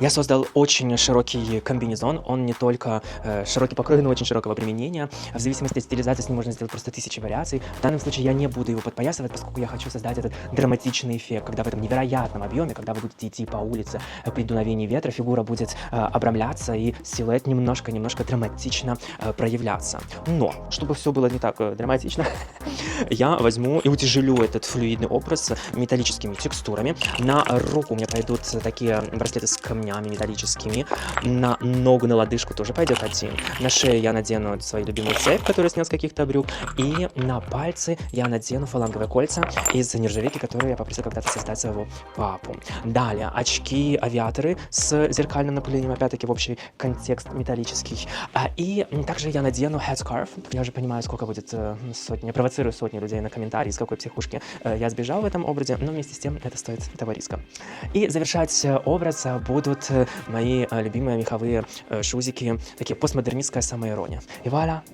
Я создал очень широкий комбинезон. Он не только широкий покрой, но очень широкого применения. В зависимости от стилизации с ним можно сделать просто тысячи вариаций. В данном случае я не буду его подпоясывать, поскольку я хочу создать этот драматичный эффект, когда в этом невероятном объеме, когда вы будете идти по улице при дуновении ветра, фигура будет обрамляться и силуэт немножко драматично проявляться. Но, чтобы все было не так драматично, я возьму и утяжелю этот флюидный образ металлическими текстурами. На руку у меня пойдут такие браслеты с камнями металлическими. На ногу, на лодыжку тоже пойдет один. На шею я надену свою любимую цепь, которую снял с каких-то брюк. И на пальцы я надену фаланговые кольца из нержавейки, которую я попросил когда-то создать своего папу. Далее, очки-авиаторы с зеркальным напылением, опять-таки в общий контекст металлический. И также я надену headscarf. Я уже понимаю, сколько будет сотни, я провоцирую сотни людей на комментарии, из какой психушки я сбежал в этом образе, но вместе с тем это стоит того риска. И завершать образ будут мои любимые меховые шузики, такие постмодернистская самоирония. И вуаля!